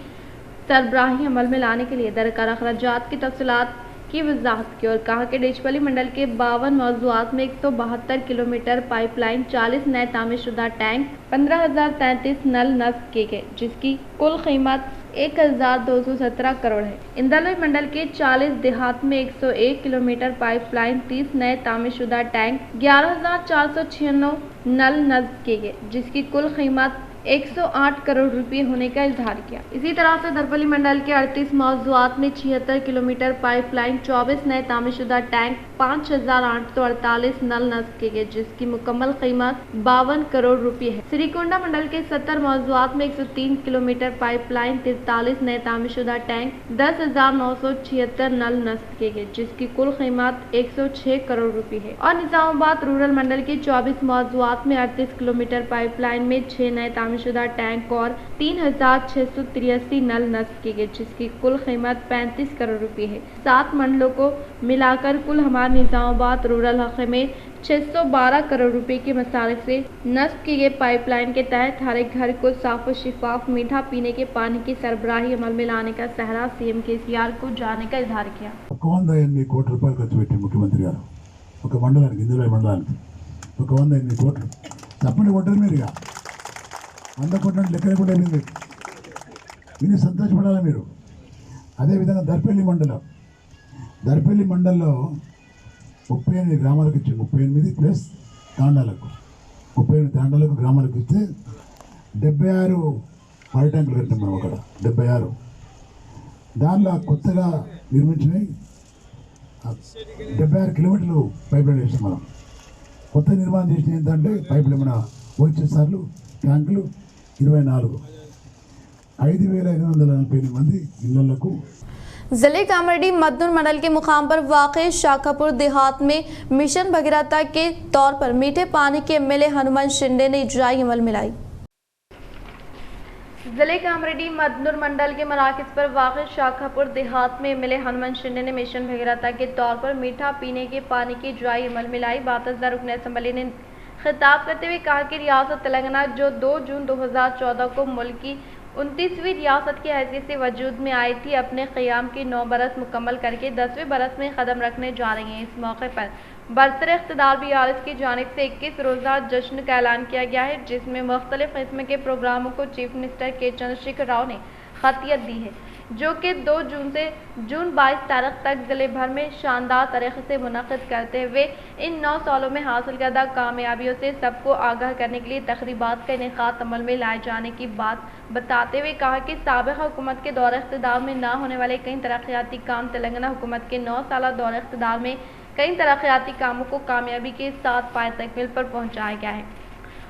सरबराही अमल में लाने के लिए दरकार अखराजात की तफसीलात की वजाहत की और कहा कि डेचपली मंडल के 52 मौज़ूआत में 172 किलोमीटर पाइपलाइन, 40 नए तामीरशुदा टैंक, 15,033 नल नस्ब किए गए जिसकी कुल कीमत 1,217 करोड़ है। इंदलवी मंडल के 40 देहात में 101 किलोमीटर पाइपलाइन, 30 नए तामीरशुदा टैंक, 11,496 नल नस्ब किए गए जिसकी कुल कीमत 108 करोड़ रुपए होने का इजहार किया। इसी तरह से दरपली मंडल के 38 मौज़ूआत में 76 किलोमीटर पाइपलाइन, 24 नए तामीरशुदा टैंक, 5,848 नल नस्ब किए गए जिसकी मुकम्मल कीमत 52 करोड़ रुपए है। श्रीकुंडा मंडल के 70 मौज़ूआत में 103 किलोमीटर पाइपलाइन, 43 नए तामीरशुदा टैंक, 10,976 नल नस्ब किए गए जिसकी कुल कीमत 106 करोड़ रुपए है। और निज़ामाबाद रूरल मंडल के 24 मौज़ूआत में 38 किलोमीटर पाइपलाइन में 6 नए तामीरशुदा टैंक और 3,683 नल नस्ब किए गए जिसकी कुल कीमत 35 करोड़ रुपए है। 7 मंडलों को मिलाकर कुल हमारे निज़ामाबाद रूरल हल्के में 612 करोड़ रुपए के मसारिफ से नस्ब किए गए पाइपलाइन के तहत हर एक घर को साफ और शिफाफ मीठा पीने के पानी की सरबराही अमल में लाने का सहरा CM KCR को जाने का इजहार किया। ₹108 కోట్ల ఖర్చు పెట్టి ముఖ్యమంత్రి గారు ఒక మండలానికి, ఇందులో మండలానికి ఒక 108 కోట్లు తప్పని కొట్టరు మీరు. ఇక 100 కోట్లు అంటే లెక్క లేకుండా మీరు విని సంతోషపడాలి మీరు. అదేవిధంగా దర్పల్లి మండలంలో 38 గ్రామాలకు ఇచ్చి 38 ప్లస్ తాండాలకు 38 తాండాలకు గ్రామాలకు ఇస్తే 76 వాటర్ ట్యాంకులు కట్టాం మనం అక్కడ. 76 దానిలో కొత్తగా నిర్మించినవి 76 కిలోమీటర్లు పైప్ లైన్ వేసాం మనం. కొత్త నిర్మాణం చేసిన ఏంటంటే పైపులు మన ఓహెచ్ఎస్ఆర్లు ట్యాంకులు 24 5,548 మంది ఇళ్లకు. जिले कामरेड्डी मदनूर मंडल के मुकाम पर वाक़ शाखापुर देहात में मिशन भगीरथा के तौर पर मीठे पानी के एमएलए हनुमान शिंदे ने इजराई अमल में लाई। जिले कामरेड्डी मदनूर मंडल के मराकज़ पर वाक़ शाखापुर देहात में एमएलए हनुमान शिंदे ने मिशन भगीरथा के तौर पर मीठा पीने के पानी की इजराई अमल में लाई। बातचीत रुकन असम्बली ने खिताब करते हुए कहा कि रियासत तेलंगाना जो 2 जून 2014 को मुल्क की 29वीं रियासत की हैसियत से वजूद में आई थी, अपने क़याम के 9 बरस मुकम्मल करके 10वें बरस में कदम रखने जा रही हैं। इस मौके पर बरसर इक़्तिदार BRS की जानिब से 21 रोज़ा जश्न का ऐलान किया गया है, जिसमें मुख्तलिफ़ किस्म के प्रोग्रामों को चीफ मिनिस्टर के चंद्रशेखर राव ने खतियत दी है, जो कि 2 जून से जून 22 तारीख तक ज़िले भर में शानदार तरीक़े से मुनक़िद करते हुए इन 9 सालों में हासिल करदा कामयाबियों से सबको आगाह करने के लिए तक़रीबात का इनेक़ाद अमल में लाए जाने की बात बताते हुए कहा कि साबिक़ हुकूमत के दौर इक़्तिदार में ना होने वाले कई तरक्याती काम तेलंगाना हुकूमत के 9 साल दौर इक़्तिदार में कई तरक्याती कामों को कामयाबी के साथ पाए तकमील पर पहुँचाया गया है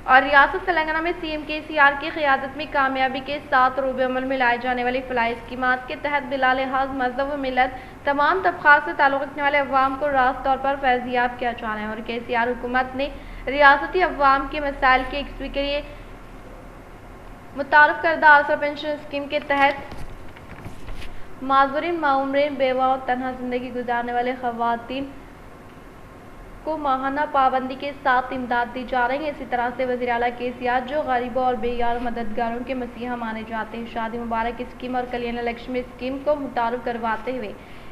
और रियासत तेलंगाना में CM KCR की क़यादत में कामयाबी के साथ रूबे अमल में लाई जाने वाली फलाही स्कीमात के तहत बिला लिहाज मज़हब व मिलत तमाम तबक़ात से ताल्लुक़ रखने वाले अवाम को रास्त तौर पर फैज़याब किया जा रहा है और KCR हुकूमत ने रियासती अवाम के मसाइल के यकसुई के लिए मुतारफ़ करदा आसरा पेंशन स्कीम के तहत माज़ूरीन, माउमरीन, बेवा और तनहा ज़िंदगी गुजारने वाले ख़वातीन को माहाना पाबंदी के साथ इमदाद दी जा रही है। इसी तरह से वज़ीर आला KCR जो गरीबों और बेयार मददगारों के मसीहा माने जाते हैं, शादी मुबारक स्कीम और कल्याण लक्ष्मी स्कीम को मुतारुफ करवाते हुए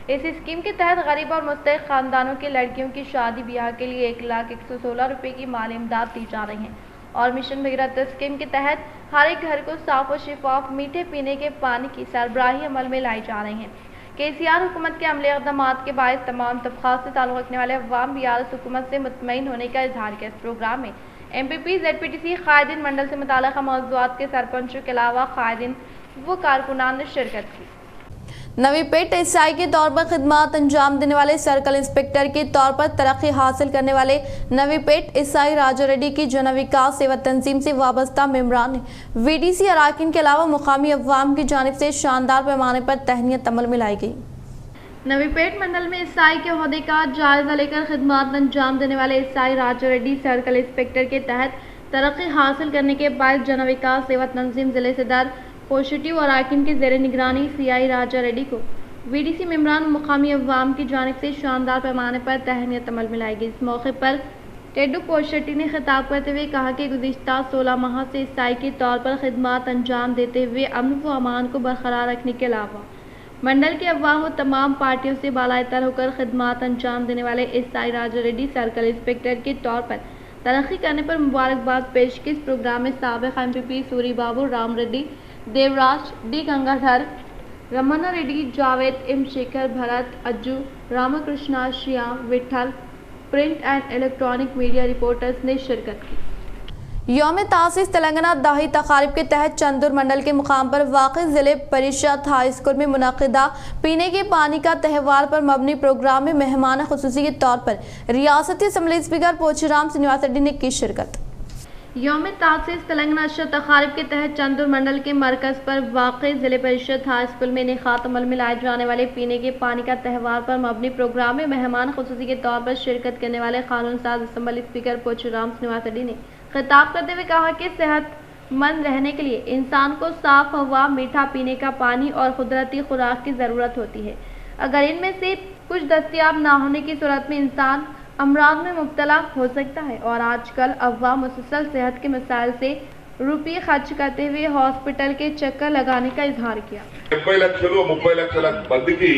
इस स्कीम के तहत गरीब और मुस्तहिक़ ख़ानदानों की लड़कियों की शादी ब्याह के लिए 1,116 रुपये की माली इमदाद दी जा रही है और मिशन भगीरथा स्कीम के तहत हर एक घर को साफ़ और शिफाफ मीठे पीने के पानी की सरबराही अमल में लाई जा रही है। KCR हुकूमत के अमले इक़दामात के बायस तमाम तबक़ात से ताल्लुक़ रखने वाले अवाम BRS हुकूमत से मुतमईन होने का इजहार किया। इस प्रोग्राम में MPP ZPTC क़ायदीन मंडल से मुताल्लिक़ मौज़ूआत के सरपंचों के अलावा क़ायदीन व कारकुनान ने शिरकत की। नवीपेट SI के तौर पर खिदमात अंजाम देने वाले सर्कल इंस्पेक्टर के तौर पर तरक्की हासिल करने वाले नवीपेट SI राजा रेड्डी की जन विकास सेवा तंजीम से वाबस्ता मेम्बरान ने VDC अराकीन के अलावा मुकामी अवाम की जानिब से शानदार पैमाने पर तहनीत अमल में लाई गई। नवीपेट मंडल में SI के ओहदे का जायजा लेकर खिदमात अंजाम देने वाले SI राजा रेड्डी सर्कल इंस्पेक्टर के तहत तरक्की हासिल करने के बाद जन विकास सेवा तंजीम जिले सदर पॉजिटिव और आकिम के ज़ेर निगरानी CI राजा रेड्डी को VDC मेम्बरान मुकामी अवाम की जानिब से शानदार पैमाने पर तहनीत अमल में लाई गई। इस मौके पर टेडू पोशेट्टी ने खिताब करते हुए कहा कि गुज़िश्ता 16 माह से SI के तौर पर खिदमात अंजाम देते हुए अमन व अमान को बरकरार रखने के अलावा मंडल के अवाम व तमाम पार्टियों से बालातर होकर खिदमात अंजाम देने वाले SI राजा रेड्डी सर्कल इंस्पेक्टर के तौर पर तरक्की करने पर मुबारकबाद पेश की। इस प्रोग्राम में साबिक़ MPP Suri Babu, Ram Reddy, Devraj, D Gangadhar, Ramanna Reddy, Javed, M Shekhar, Bharat, Ajju, Ramakrishna, Shyam, Vithal, print and electronic media reporters ने शिरकत की। यौम तासीस तेलंगाना दाही तकारीब के तहत चंदूर मंडल के मुकाम पर वाक़ई ज़िले परिषद हाई स्कूल में मुनाकिदा पीने के पानी का त्यौहार पर मबनी प्रोग्राम में मेहमान खुसूसी के तौर पर रियासती असम्बली स्पीकर पोचीराम श्रीनिवास रेड्डी ने की शिरकत। यौम तासीस तेलंगाना अशर तकारीब के तहत चंदूर मंडल के मरकज़ पर वाक़ई ज़िले परिषद हाई स्कूल में इनेक़ाद अमल में लाए जाने वाले पीने के पानी का त्यौहार पर मबनी प्रोग्राम में मेहमान खुसूसी के तौर पर शिरकत करने वाले कानून साज असम्बली स्पीकर पोचीराम श्रीनिवास रेड्डी ने खिताब करते हुए कहा कि सेहतमंद रहने के लिए इंसान को साफ़ हवा, मीठा पीने का पानी और कुदरती खुराक की ज़रूरत होती है। अगर इनमें से कुछ दस्तियाब ना होने की सूरत में इंसान अमराज में मुब्तला हो सकता है और आजकल अवाम मुसलसल सेहत के मसाइल से रुपये खर्च करते हुए हॉस्पिटल के चक्कर लगाने का इजहार किया। 70 లక్షలు 30 లక్షల మందికి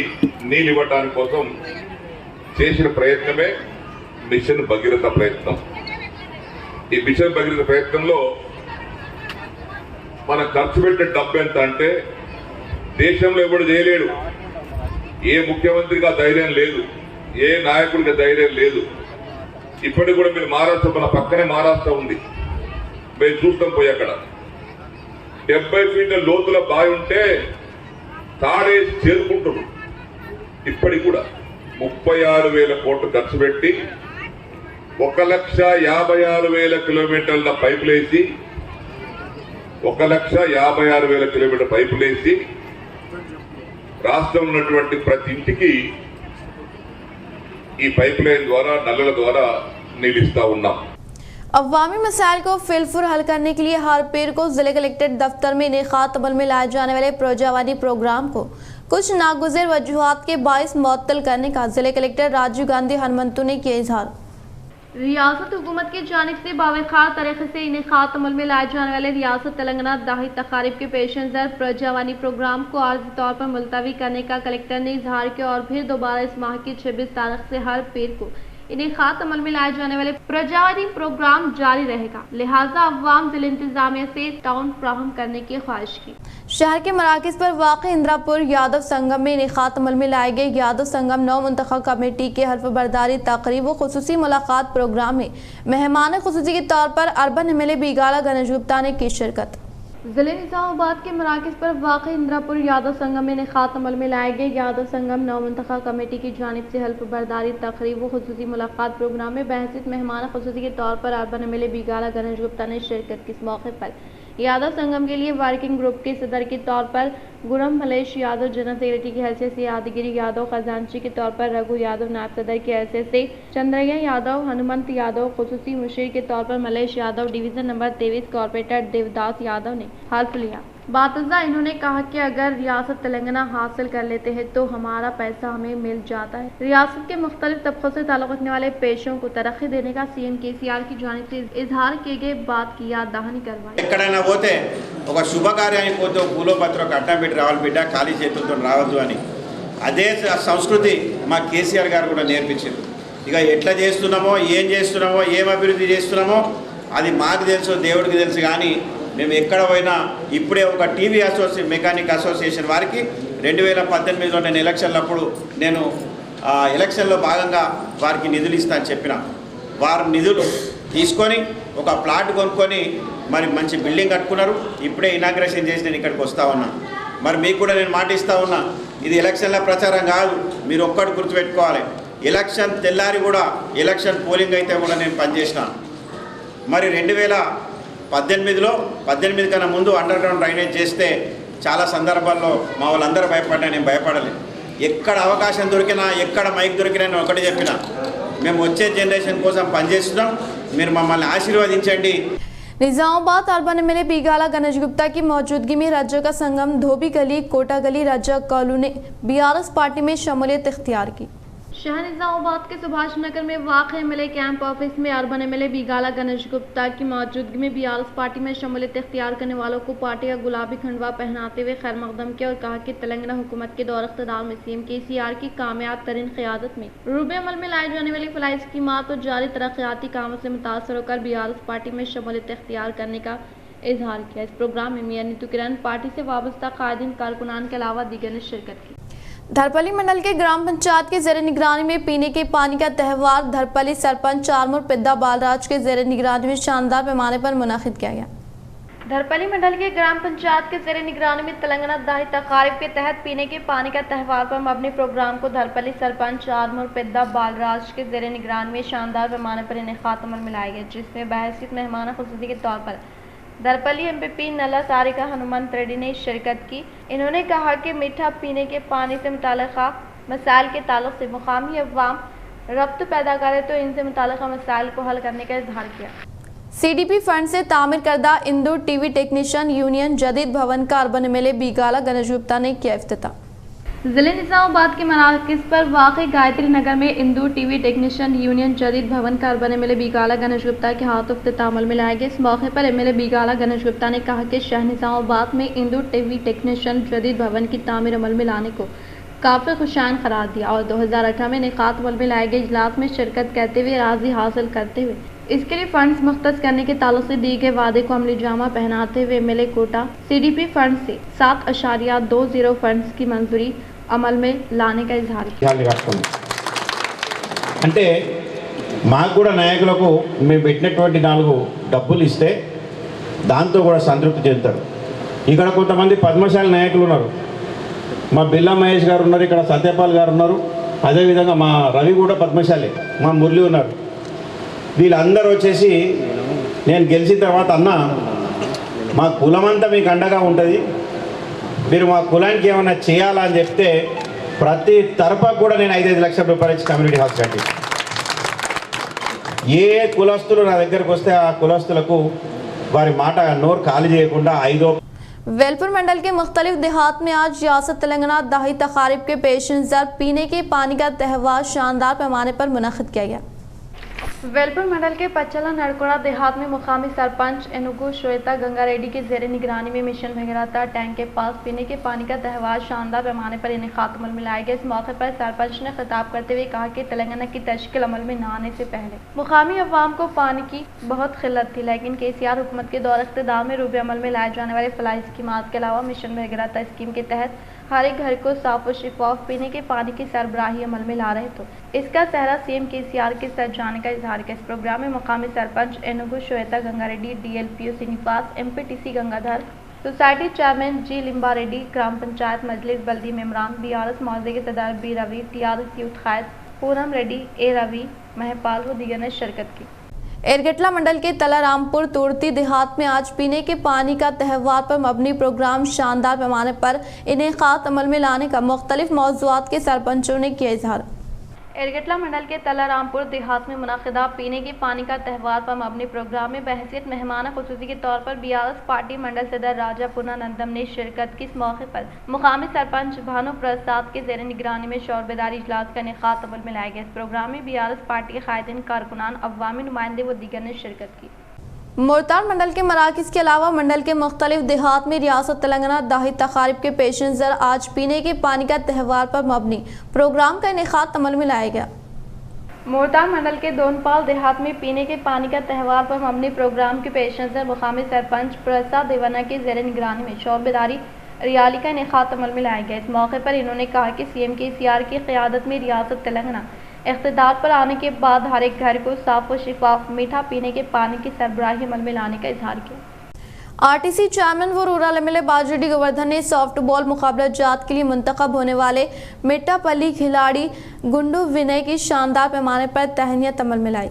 నీళ్ళు ఇవ్వడానికి కోసం చేసిన ప్రయత్నమే మిషన్ భగీరథ ప్రయత్నం. ఈ మిషన్ భగీరథ ప్రయత్నంలో మనం ఖర్చు పెట్టే డబ్బు ఎంత అంటే దేశంలో ఎవడు చేయలేడు. ఏ ముఖ్యమంత్రిగా ధైర్యం లేదు, ఏ నాయకుడికి ధైర్యం లేదు. ఇప్పటికి కూడా మీరు మహారాష్ట్ర, మన పక్కనే మహారాష్ట్ర ఉంది, మేము చూస్తాం పోయి అక్కడ 70 ఫీట్ల లోతుల బావి ఉంటే తాడేసి చేరుకుంటున్నారు. ఇప్పటికి కూడా 36,000 కోట్లు ఖర్చు పెట్టి 1,56,000 కిలోమీటర్ల పైపులేసి 1,56,000 కిలోమీటర్ పైపులేసి రాష్ట్రంలో ఉన్నటువంటి ప్రతి ఇంటికి ఈ పైప్ లైన్ ద్వారా, నల్లల ద్వారా నీళ్ళు ఇస్తా ఉన్నాం. अवामी मसाइल को फिलफुर हल करने के लिए हर पीर को जिले कलेक्ट्रेट दफ्तर में इनेकात अमल में लाए जाने वाले प्रोजावानी प्रोग्राम को कुछ नागुज़िर वजूहात के बाइस मुअत्तल करने का जिले कलेक्टर राजीव गांधी हनुमंतु ने किया इजहार। रियासत हुकूमत की जानिब से बावखार तरीके से इनेकात अमल में लाए जाने वाले रियासत तेलंगाना दाही तकारीब के पेश नज़र प्रजावानी प्रोग्राम को आर्जी तौर पर मुलतवी करने का कलेक्टर ने इजहार किया और फिर दोबारा इस माह की 26 तारीख से हर पीर को इनेकात अमल में लाए जाने वाले प्रजावानी प्रोग्राम जारी रहेगा, लिहाजा अवाम जिले इंतजामिया से टाउन फ्राहम करने की ख्वाहिश की। शहर के मराकज़ पर वाक़ इंदिरापुर यादव संगम में इनेकात अमल में लाए गए यादव संगम नौ मुंतखब कमेटी के हल्फ बरदारी तकरीब व खुसूसी मुलाकात प्रोग्राम में मेहमान खुसूसी के तौर पर अर्बन MLA बीगाला गणेश गुप्ता ने की शिरकत। जिले निजामाबाद के मराकज़ पर वाक़ इंदिरापुर यादव संगम में इनेकात अमल में लाए गए यादव संगम नौ मुंतखब कमेटी की जानिब से हल्फ बरदारी तकरीब व खुसूसी मुलाकात प्रोग्राम में बहसीत मेहमान खुसूसी के तौर पर अर्बन MLA बीगाला गणेश गुप्ता ने शिरकत की। इस मौके पर यादव संगम के लिए वर्किंग ग्रुप के सदर के तौर पर गुरम मलेश यादव, जनरल सेक्रेटरी की हैसियत से यादगिरी यादव, खजांची के तौर पर रघु यादव, नायब सदर की हैसियत से चंद्रैया यादव, हनुमंत यादव, खुसूसी मुशीर के तौर पर Mallesh Yadav, division number 23 corporator Devdas Yadav ने हल्फ लिया। बातज़ा इन्होंने कहा कि अगर रियासत तेलंगाना हासिल कर लेते हैं तो हमारा पैसा हमें मिल जाता है। रियासत के मुख्तलिफ तबकों से ताल्लुक़ रखने वाले पेशों को तरक्की देने का CM KCR की जानिब से इजहार किए गए बात की याद दहानी करवाई। ఎక్కడైనా పోతే ఒక శుభకార్యానికి పోతే పూలో పత్రం అడ్డం పెట్టి రావాలి బిడ్డ, ఖాళీ చేతులతో రావద్దు అని. అదే సంస్కృతి మా కేసీఆర్ గారు కూడా నేర్పించారు. ఇక ఎట్లా చేస్తున్నామో, ఏం చేస్తున్నామో, ఏం అభివృద్ధి చేస్తున్నామో అది మాకు తెలుసు, దేవుడికి తెలుసు. కానీ మేము ఎక్కడ పోయినా ఇప్పుడే ఒక టీవీ మెకానిక్ అసోసియేషన్ వారికి 2018లో నేను ఎలక్షన్లప్పుడు నేను ఎలక్షన్లో భాగంగా వారికి నిధులు ఇస్తా అని చెప్పిన. వారు నిధులు తీసుకొని ఒక ప్లాట్ కొనుక్కొని మరి మంచి బిల్డింగ్ కట్టుకున్నారు. ఇప్పుడే ఇనాగ్రేషన్ చేసి నేను ఇక్కడికి వస్తూ ఉన్నా. మరి మీకు కూడా నేను మాట ఇస్తూ ఉన్నా, ఇది ఎలక్షన్ల ప్రచారం కాదు, మీరు ఒక్కటి గుర్తుపెట్టుకోవాలి. ఎలక్షన్ తెల్లారి కూడా ఎలక్షన్ పోలింగ్ అయితే కూడా నేను పనిచేసిన. మరి 2018లో 18 కన్నా ముందు అండర్ గ్రౌండ్ డ్రైనేజ్ చేస్తే చాలా సందర్భాల్లో మా వాళ్ళందరూ భయపడ్డా, నేను భయపడలేదు. ఎక్కడ అవకాశం దొరికినా, ఎక్కడ మైక్ దొరికినా నేను ఒకటి చెప్పిన, మేము వచ్చే జనరేషన్ కోసం పనిచేస్తున్నాం, మీరు మమ్మల్ని ఆశీర్వదించండి। निजामाबाद अर्बन MLA बीगाला गणेश गुप्ता की मौजूदगी में राज्य का संगम धोबी गली कोटा गली राज्य कॉलोनी ने BRS पार्टी में शमूलियत इख्तियार की। शहर निजामाबाद के सुभाष नगर में वाक़ MLA कैंप ऑफिस में अर्बन MLA बीगाला गणेश गुप्ता की मौजूदगी में BRS पार्टी में शमूलियत इख्तियार करने वालों को पार्टी का गुलाबी खंडवा पहनाते हुए खैर मकदम किया और कहा कि तेलंगाना हुकूमत के दौर इख्तिदार में CM KCR की कामयाब तरीन क़यादत में रूबे अमल में लाई जाने वाली फलाही स्कीमात और जारी तरक्याती कामों से मुतासर होकर BRS पार्टी में शमूलियत इख्तियार करने का इजहार किया। इस प्रोग्राम में मियां नीतू किरण, पार्टी से वाबस्ता कायदीन कारकुनान के अलावा दीगर ने शिरकत की। धरपली मंडल के ग्राम पंचायत के जेर निगरानी में पीने के पानी का त्यौहार धरपली सरपंच चारमुर पिद्दा बालराज के जेर निगरानी में शानदार पैमाने पर मुनाकिद किया गया। धरपली मंडल के ग्राम पंचायत के जेर निगरानी में तेलंगाना दाही तकारीब के तहत पीने के पानी का त्यौहार पर मबनी प्रोग्राम को धरपली सरपंच चारमुर पिद्दा बालराज के जेर निगरानी में शानदार पैमाने पर इनेकात अमल में लाया गया, जिसमें बहसीत मेहमान खुसूसी के तौर पर धरपली MPP नल्ला सारिका हनुमंत रेड्डी ने शिरकत की। इन्होंने कहा कि मीठा पीने के पानी से मुताल्लिक़ा मसाइल के ताल्लुक़ से मुकामी अवाम रब्त पैदा करे तो इनसे मुताल्लिक़ा मसाइल को हल करने का इजहार किया। CDP फंड से तामीर करदा इंदौर TV टेक्नीशियन यूनियन जदीद भवन का अर्बन MLA बीगाला गणेश गुप्ता ने किया इफ्तिताह। जिले निजामाबाद के मराकज़ पर वाक़ गायत्री नगर में इंदौर TV टेक्नीशियन यूनियन जदीद भवन का अर्बन MLA बीगाला गणेश गुप्ता के हाथों इफ्तिताह अमल में लाया गया। इस मौके पर MLA बीगाला गणेश गुप्ता ने कहा कि शहर निजामाबाद में इंदौर TV टेक्नीशियन जदीद भवन की तामीर अमल में लाने को काफ़ी खुशाइन करार दिया और 2018 में इनेकात अमल में लाए गए इजलास में शिरकत करते हुए राज़ी हासिल करते हुए इसके लिए फंड्स मुख्तस करने के ताल्लुक से दिए गए वादे को अमली जामा पहनाते हुए एमएलए कोटा सीडीपी फंड से 7.20 फंड्स की मंजूरी अमल में लाने का इजहार किया। అంటే మాకు కూడా నాయకులకు మేము పెట్టినటువంటి 4 డబ్బులు ఇస్తే దాంతో కూడా సంతృప్తి చెందుతారు. ఇక్కడ కొంతమంది పద్మశాలి నాయకులు ఉన్నారు, మా బిల్లా మహేష్ గారు ఉన్నారు, ఇక్కడ సత్యపాల్ గారు ఉన్నారు, అదేవిధంగా మా రవి కూడా పద్మశాలి, మా మురళి ఉన్నారు. వీళ్ళందరూ వచ్చేసి నేను గెలిచిన తర్వాత అన్న మా కులమంతా మీకు అండగా ఉంటుంది, మీరు మా కులానికి ఏమైనా చేయాలని చెప్తే ప్రతి తరఫా కూడా నేను 5-5 లక్షల రూపాయలు ఇచ్చి కమ్యూనిటీ హాల్ కట్టి ఏ కులస్తులు నా దగ్గరకు వస్తే ఆ కులస్తులకు వారి మాట నోరు ఖాళీ చేయకుండా 5 वेलपुर मंडल के मुख्तलिफ देहात में आज रियासत तेलंगाना दाही तकारीब के पेश नज़र पीने के पानी का त्यौहार शानदार पैमाने पर मुनक़िद किया गया। वेलपुर मंडल के पचला नरकोड़ा देहात में मुकामी सरपंच एनुगु श्वेता गंगा रेड्डी के जेर निगरानी में मिशन भगीरथा टैंक के पास पीने के पानी का त्यौहार शानदार पैमाने पर इनेकाद अमल में लाया गया। इस मौके पर सरपंच ने खिताब करते हुए कहा कि तेलंगाना की तश्कील अमल में न आने से पहले मुकामी अवाम को पानी की बहुत किल्लत थी, लेकिन केसीआर हुकूमत के दौर इख्तिदार में रूबे अमल में लाए जाने वाले फलाही स्कीमात के अलावा मिशन भगीरथा स्कीम के तहत हर एक घर को साफ और शिफाफ पीने के पानी की सरबराही अमल में ला रहे, तो इसका सहरा सीएम केसीआर के सर जाने का इजहार किया। इस प्रोग्राम में मकामी sarpanch Enugu Shweta Ganga Reddy, DLPO Srinivas, MPTC Gangadhar, society chairman G Limba Reddy, gram panchayat मजलिस बल्दी मेमरान, बीआरएस मौजे के सदर बी रवि, टीआरएस यूथ कायद पूनम रेड्डी, ए रवि, महपाल व दीगर ने शिरकत की। एरगेटला मंडल के तलारामपुर तुर्ती देहात में आज पीने के पानी का त्यौहार पर मबनी प्रोग्राम शानदार पैमाने पर इनेकाद अमल में लाने का मुख्तलिफ मौज़ूआत के सरपंचों ने किया इजहार। एरगेटला मंडल के तलारामपुर देहात में मुनाकिदा पीने के पानी का त्यौहार पर मबनी प्रोग्राम में बहसियत मेहमान खुसूसी के तौर पर बीआरएस पार्टी मंडल सदर राजा पूर्णानंदम ने शिरकत की। इस मौके पर मुकामी सरपंच भानु प्रसाद के जेर निगरानी में शौर बेदारी इजलास का इनेकाद अमल में लाया गया। इस प्रोग्राम में बीआरएस पार्टी के कायदीन, कारकुनान, अवामी नुमाइंदे व दीगर ने शिरकत की। मुल्तान मंडल के मराकज़ के अलावा मंडल के मुख्तलिफ देहात में रियासत तेलंगाना दाही तकारीब के पेश नज़र आज पीने के पानी का त्यौहार पर मबनी प्रोग्राम का इनेकाद अमल में लाया गया। मुल्तान मंडल के दोनपाल देहात में पीने के पानी का त्यौहार पर मबनी प्रोग्राम के पेश नज़र मुकामी सरपंच प्रसाद देवाना के जेर निगरानी में शौर बेदारी रियाली का इनेकाद अमल में लाया गया। इस मौके पर इन्होंने कहा कि सीएम केसीआर की क़यादत में रियासत तेलंगाना इख्तिदार पर आने के बाद हर एक घर को साफ और शिफाफ मीठा पीने के पानी की सरबराही अमल में लाने का इजहार किया। आरटीसी चेयरमैन व रूरल एमएलए बाजरेड्डी गोवर्धन ने सॉफ्ट बॉल मुकाबला जात के लिए मुंतखब होने वाले मिट्टापल्ली खिलाड़ी गुंडू विनय की शानदार पैमाने पर तहनीत अमल में लाई।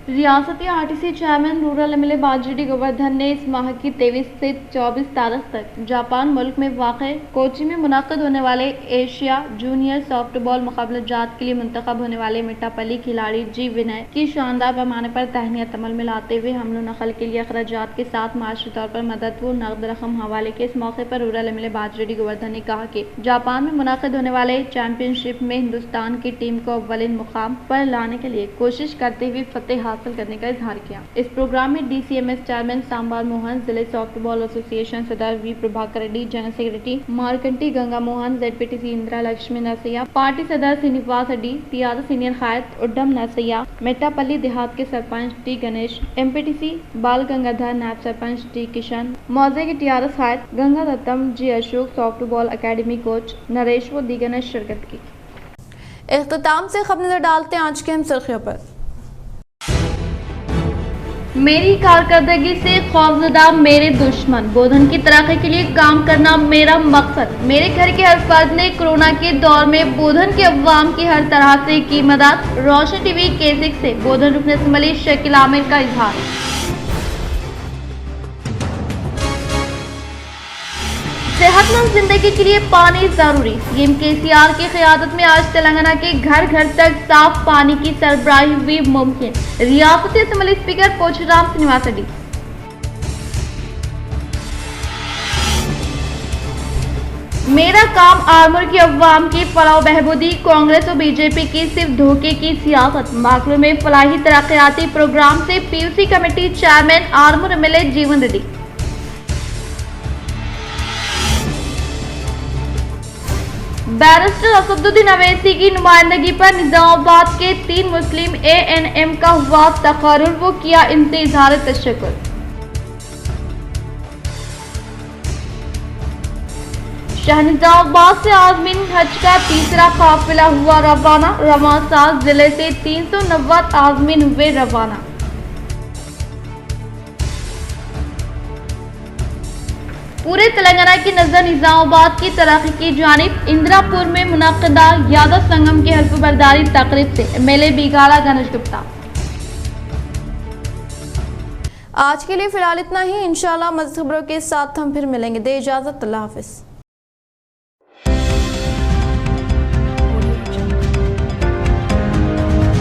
रियासती RTC chairman rural MLA Bajireddy Govardhan ने इस माह की 23 से 24 तारीख तक जापान मुल्क में वाक़े कोची में मुनक़्क़िद होने वाले एशिया जूनियर सॉफ्टबॉल मुकाबला जात के लिए मुंतखब होने वाले मिट्टापल्ली खिलाड़ी जी विनय की शानदार पैमाने पर तहनीत अमल में लाते हुए हमलो नकल के लिए अखराजात के साथ माशी तौर पर मदद व नकद रकम हवाले के। इस मौके पर रूरल एमएलए बाजरेड्डी गोवर्धन ने कहा कि जापान में मुनक़्क़िद होने वाले चैंपियनशिप में हिंदुस्तान की टीम को अव्वलिन मुकाम पर लाने के लिए कोशिश करते हुए फतेह हासिल करने का इजहार किया। इस प्रोग्राम में डीसीएमएस चेयरमैन सांबार मोहन, जिले सॉफ्टबॉल एसोसिएशन सदर V Prabhakar Reddy, general secretary Markanti Ganga Mohan, ZPTC Indira Lakshmi Narsaiah, party सदर श्रीनिवास रेड्डी, टीआरएस सीनियर कायद उड्डम नरसैया, मेट्टापल्ली देहात के सरपंच टी गणेश, एमपीटीसी बाल गंगाधर, नायब सरपंच टी किशन, मौजे के टीआरएस कायद Ganga Dattam, G Ashok, softball academy coach Naresh व दीगर ने शिरकत की। इख्तिताम से खबर नजर डालते हैं आज की हम सुर्खियों पर। मेरी कारकर्दगी से खौफजदा मेरे दुश्मन, बोधन की तरक्की के लिए काम करना मेरा मकसद। मेरे घर के हर फर्द ने कोरोना के दौर में बोधन के अवाम की हर तरह से की मदद। रोशन टीवी केसिक से बोधन रुकन असम्बली शकील आमिर का इजहार। सेहतमंद जिंदगी के लिए पानी जरूरी, सीएम केसीआर की क़यादत में आज तेलंगाना के घर घर तक साफ पानी की सरबराही हुई मुमकिन। रियासती असम्बली स्पीकर पोचराम श्रीनिवास रेड्डी। मेरा काम आर्मूर की अवाम की फलाह बहबूदी, कांग्रेस और बीजेपी की सिर्फ धोखे की सियासत। माकलू में फलाही तरक्याती प्रोग्राम से PUC committee chairman Armoor MLA जीवन रेड्डी। बैरिस्टर असदुद्दीन अवैसी की नुमाइंदगी पर निजामाबाद के 3 मुस्लिम ANM का हुआ तकर्रुर, वो किया इनसे इजहार तशक्कुर। निजामाबाद से आज़मीन हज का तीसरा काफिला हुआ रवाना। रवासाज जिले से 390 आज़मीन हुए रवाना। पूरे तेलंगाना की नजर निजामाबाद की तरक्की की जानिब इंदिरापुर में मुनक्किदा यादव संगम की हल्फ बर्दारी तकरीब से MLA बिगाला गणेश गुप्ता। आज के लिए फिलहाल इतना ही। इंशाल्लाह मज़ीद खबरों के साथ हम फिर मिलेंगे। दे इजाज़त, अल्लाह हाफिज़।